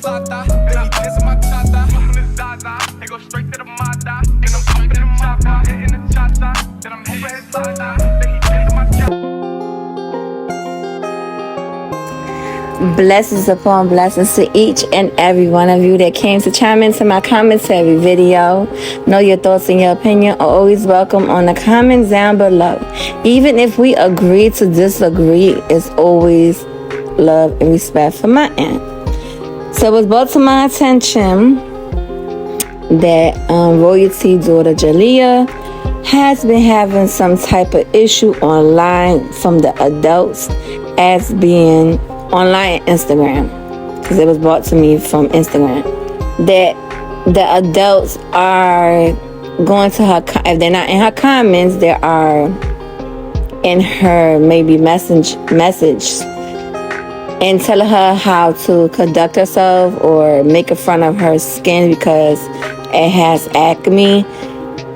plata. Then he dance in my tata. On his Zaza. He go straight to the Mata. And I'm straight to the Mata. Hitting the Chata. Then I'm over his Zaza. Then he dance in my tata. Blessings upon blessings to each and every one of you that came to chime into my commentary video. Know your thoughts and your opinion are always welcome on the comments down below. Even if we agree to disagree, it's always love and respect from my end. So it was brought to my attention that Royalty daughter Jalea has been having some type of issue online from the adults as being online Instagram, because it was brought to me from Instagram that the adults are going to her, if they're not in her comments, they are in her maybe message and telling her how to conduct herself or make fun of her skin because it has acne.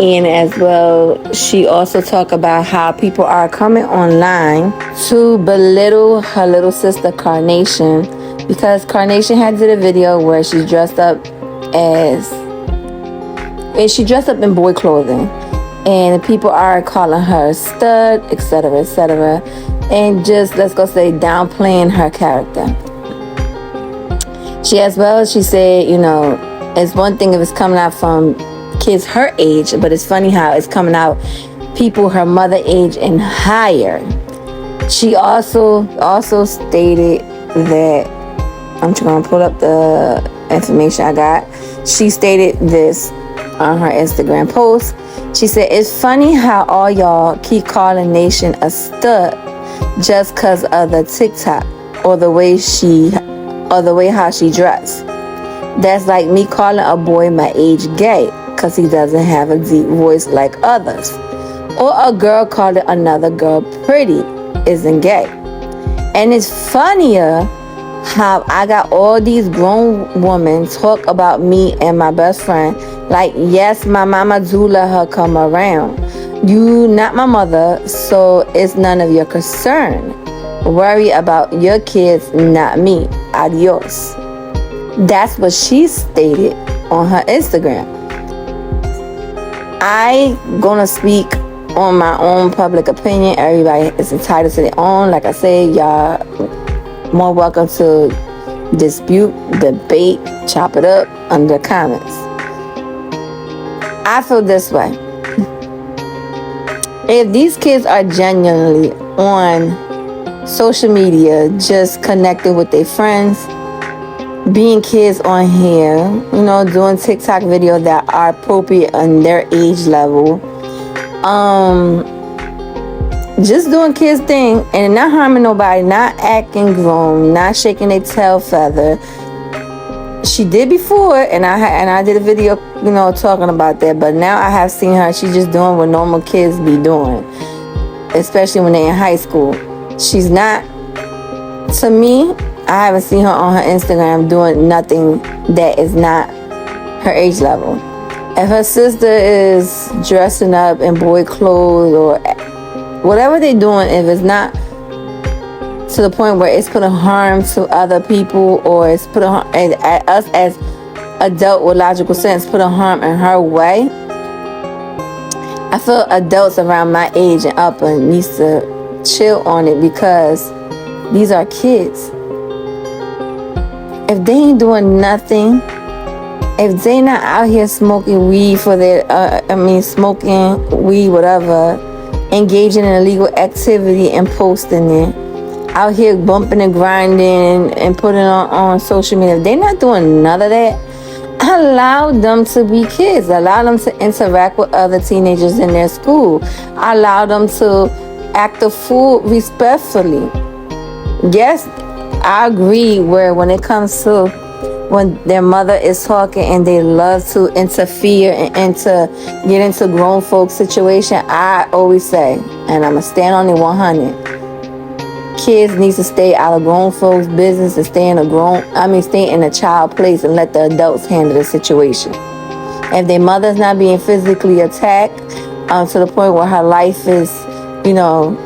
And as well, she also talked about how people are coming online to belittle her little sister Carnation, because Carnation had did a video where she dressed up in boy clothing, and people are calling her a stud, etc., etc., and just, let's go say, downplaying her character. She said, you know, it's one thing if it's coming out from kids her age, but it's funny how it's coming out people her mother age and higher. She also stated that, I'm just gonna pull up the information I got. She stated this on her Instagram post. She said, it's funny how all y'all keep calling Nation a stud just cause of the TikTok or the way how she dressed. That's like me calling a boy my age gay because he doesn't have a deep voice like others. Or a girl calling another girl pretty isn't gay. And it's funnier how I got all these grown women talk about me and my best friend like, yes, my mama do let her come around. You not my mother, so it's none of your concern. Worry about your kids, not me. Adios. That's what she stated on her Instagram. I gonna speak on my own public opinion. Everybody is entitled to their own. Like I said, y'all more welcome to dispute, debate, chop it up under the comments. I feel this way. If these kids are genuinely on social media, just connecting with their friends, being kids on here, you know, doing TikTok videos that are appropriate on their age level, just doing kids thing and not harming nobody, not acting grown, not shaking their tail feather. She did before, and I did a video, you know, talking about that. But now I have seen her. She's just doing what normal kids be doing, especially when they're in high school. She's not, to me, I haven't seen her on her Instagram doing nothing that is not her age level. If her sister is dressing up in boy clothes or whatever they're doing, if it's not to the point where it's putting harm to other people or it's putting harm, us as adult with logical sense, putting harm in her way, I feel adults around my age and up needs to chill on it, because these are kids. If they ain't doing nothing, if they not out here smoking weed for their, smoking weed, whatever, engaging in illegal activity and posting it, out here bumping and grinding and putting on social media, if they not doing none of that, allow them to be kids. Allow them to interact with other teenagers in their school. Allow them to act a fool respectfully. Yes, I agree where when it comes to when their mother is talking and they love to interfere and to get into grown folks situation, I always say, and I'm going to stand on it 100, kids need to stay out of grown folks' business and stay in a child place and let the adults handle the situation. If their mother's not being physically attacked to the point where her life is, you know,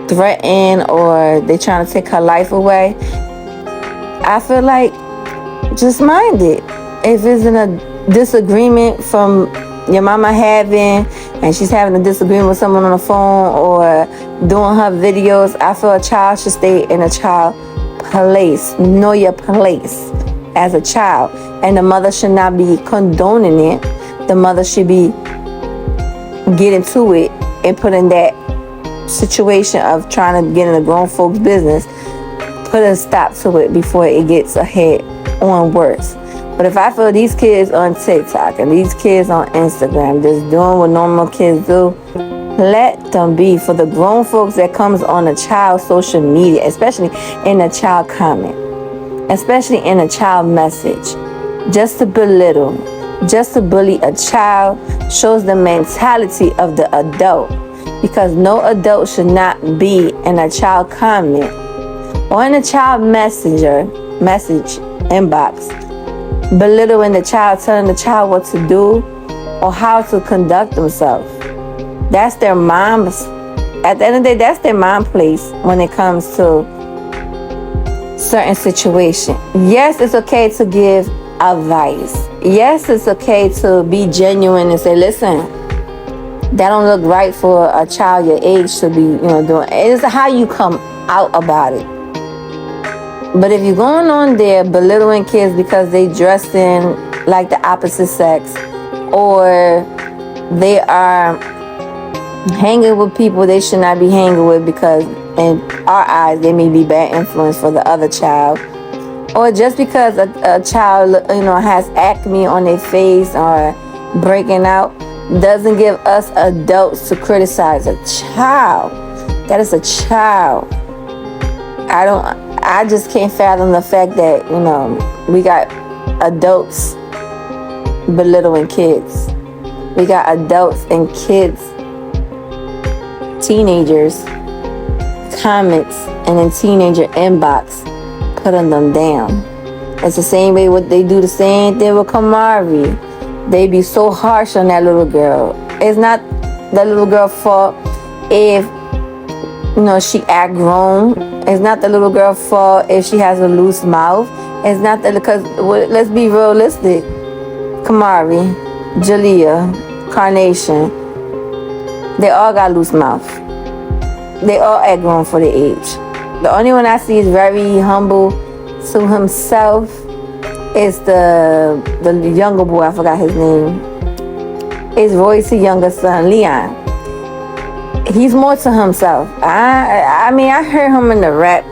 threatened or they're trying to take her life away, I feel like just mind it. If it's in a disagreement from your mama having, and she's having a disagreement with someone on the phone or doing her videos, I feel a child should stay in a child place. Know your place as a child. And the mother should not be condoning it. The mother should be getting to it and putting that situation of trying to get in a grown folks business, put a stop to it before it gets ahead on worse. But if I feel these kids on TikTok and these kids on Instagram just doing what normal kids do, let them be. For the grown folks that comes on a child's social media, especially in a child comment, especially in a child message, just to belittle, just to bully a child, shows the mentality of the adult. Because no adult should not be in a child comment or in a child message inbox, belittling the child, telling the child what to do or how to conduct themselves. That's their mom's, at the end of the day, that's their mom place when it comes to certain situation. Yes, it's okay to give advice. Yes, it's okay to be genuine and say, listen, that don't look right for a child your age to be, doing. It's how you come out about it. But if you're going on there belittling kids because they dressed in like the opposite sex, or they are hanging with people they should not be hanging with because in our eyes they may be bad influence for the other child, or just because a child has acne on their face or breaking out, doesn't give us adults to criticize a child. That is a child. I just can't fathom the fact that, we got adults belittling kids. We got adults and kids, teenagers, comments, and in teenager inbox, putting them down. It's the same way what they do the same thing with Kamari. They be so harsh on that little girl. It's not that little girl's fault if she act grown. It's not the little girl's fault if she has a loose mouth. It's not that, because let's be realistic. Kamari, Jalea, Carnation, they all got loose mouth. They all act grown for their age. The only one I see is very humble to himself is the younger boy. I forgot his name. It's Royce's younger son, Leon. He's more to himself. I mean, I heard him in the rap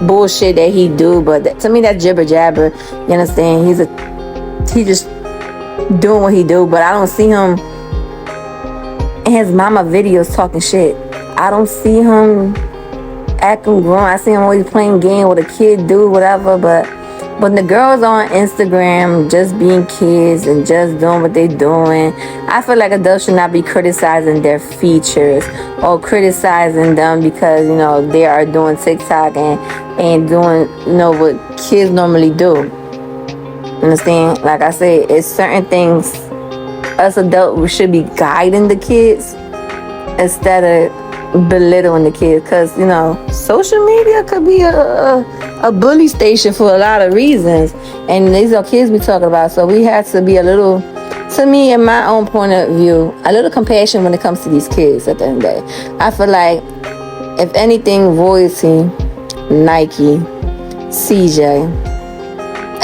bullshit that he do, but to me that's jibber jabber. You understand? He just doing what he do, but I don't see him in his mama videos talking shit. I don't see him acting grown. I see him always playing game with a kid, do whatever. But when the girls on Instagram just being kids and just doing what they doing, I feel like adults should not be criticizing their features or criticizing them because they are doing TikTok and doing what kids normally do. Understand? Like I said, it's certain things us adults should be guiding the kids instead of belittling the kids, because social media could be a bully station for a lot of reasons, and these are kids we talking about. So we have to be a little, to me, in my own point of view, a little compassion when it comes to these kids. At the end of the day, I feel like if anything, Royce, Nike, CJ,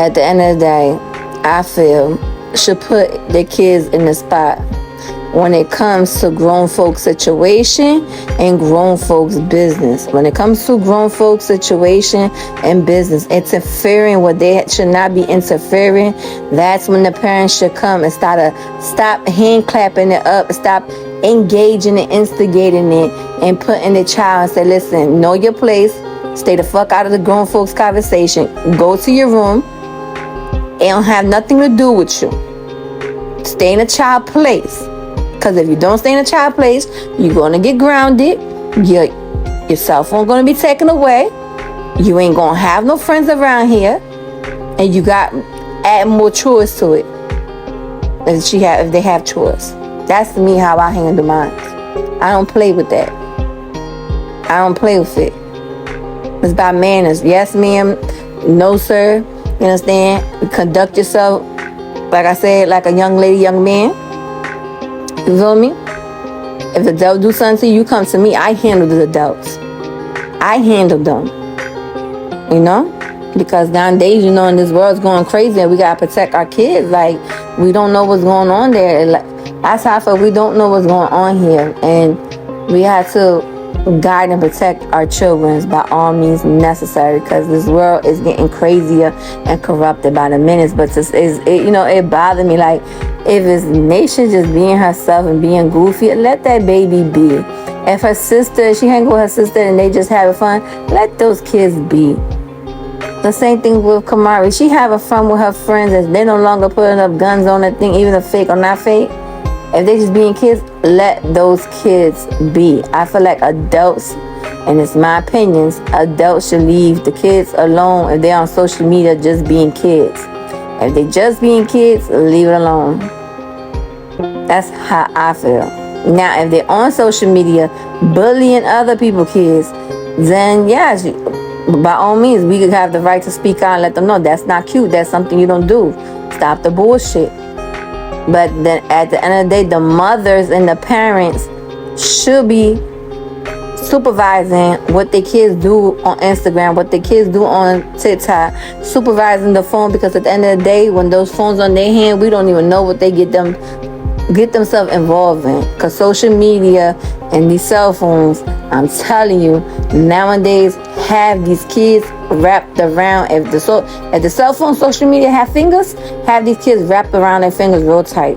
at the end of the day, I feel should put their kids in the spot when it comes to grown folks situation and grown folks business. When it comes to grown folks situation and business, interfering where they should not be interfering, that's when the parents should come and stop hand clapping it up, stop engaging and instigating it, and putting the child and say, listen, know your place, stay the fuck out of the grown folks conversation, go to your room, it don't have nothing to do with you. Stay in a child place. Because if you don't stay in a child place, you're going to get grounded. Your cell phone going to be taken away. You ain't going to have no friends around here. And you got add more chores to it. If they have chores. That's to me how I handle mine. I don't play with that. I don't play with it. It's about manners. Yes, ma'am. No, sir. You understand? Conduct yourself, like I said, like a young lady, young man. You feel me? If the adult do something to you, you come to me. I handle the adults. I handle them. You know? Because nowadays, you know, in this world's going crazy and we gotta protect our kids. Like, we don't know what's going on there. That's how I feel. We don't know what's going on here. And we have to guide and protect our children by all means necessary, because this world is getting crazier and corrupted by the minutes. But it bothered me. Like, if it's nation just being herself and being goofy, let that baby be. If her sister, she hang with her sister and they just having fun, let those kids be. The same thing with Kamari. She having fun with her friends and they no longer putting up guns on that thing, even if fake or not fake. If they just being kids, let those kids be. I feel like adults, and it's my opinions, adults should leave the kids alone if they're on social media just being kids. If they just being kids, leave it alone. That's how I feel. Now, if they're on social media bullying other people's kids, then yes, by all means, we could have the right to speak out and let them know that's not cute. That's something you don't do. Stop the bullshit. But then at the end of the day, the mothers and the parents should be supervising what the kids do on Instagram, what the kids do on TikTok, supervising the phone, because at the end of the day, when those phones on their hand, we don't even know what they get themselves involved in. Because social media and these cell phones, I'm telling you, nowadays have these kids wrapped around. If the cell phone, social media have fingers, have these kids wrapped around their fingers real tight.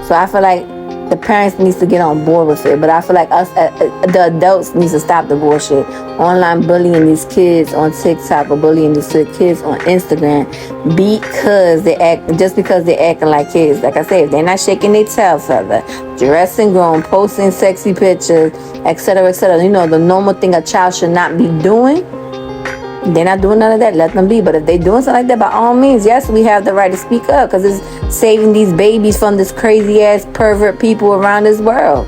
So I feel like the parents needs to get on board with it, but I feel like us, the adults, needs to stop the bullshit. Online bullying these kids on TikTok or bullying these kids on Instagram because they're acting like kids. Like I said, if they're not shaking their tail feather, dressing grown, posting sexy pictures, etc., etc., you know, the normal thing a child should not be doing. They're not doing none of that. Let them be. But if they're doing something like that, by all means, yes, we have the right to speak up, because it's saving these babies from this crazy ass pervert people around this world.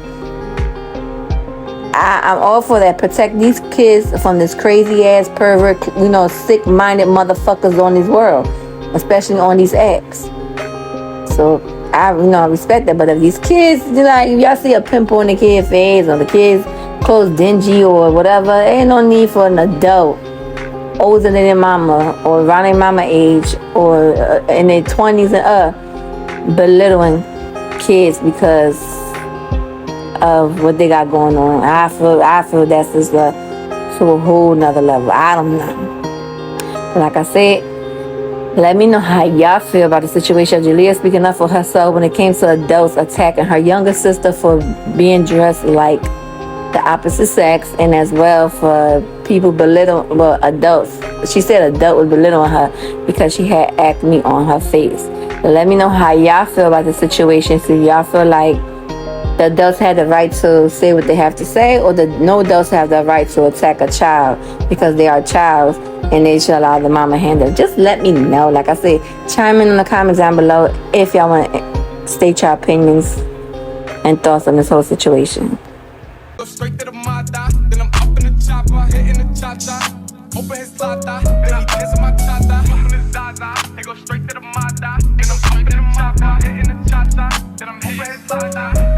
I'm all for that. Protect these kids from this crazy ass pervert, you know, sick-minded motherfuckers on this world, especially on these apps. So I respect that. But if these kids, if y'all see a pimple on the kid's face or the kid's clothes dingy or whatever, ain't no need for an adult older than their mama or around their mama age or in their 20s and up belittling kids because of what they got going on. I feel that's just to a whole nother level. I don't know. Like I said, let me know how y'all feel about the situation of Jalea speaking up for herself when it came to adults attacking her younger sister for being dressed like the opposite sex, and as well for people adults. She said adult was belittling her because she had acne on her face. Let me know how y'all feel about the situation. So y'all feel like the adults had the right to say what they have to say, or no adults have the right to attack a child because they are a child and they should allow the mama handle it. Just let me know. Like I said, chime in the comments down below if y'all want to state your opinions and thoughts on this whole situation. Go straight to the Mada, then I'm up in the chopper, hitting the cha-cha. Open his lata, then he kissing my tata. Open his Zaza, he go straight to the Mada, then I'm up in the chopper, hitting the cha-cha. Then I'm open his lata.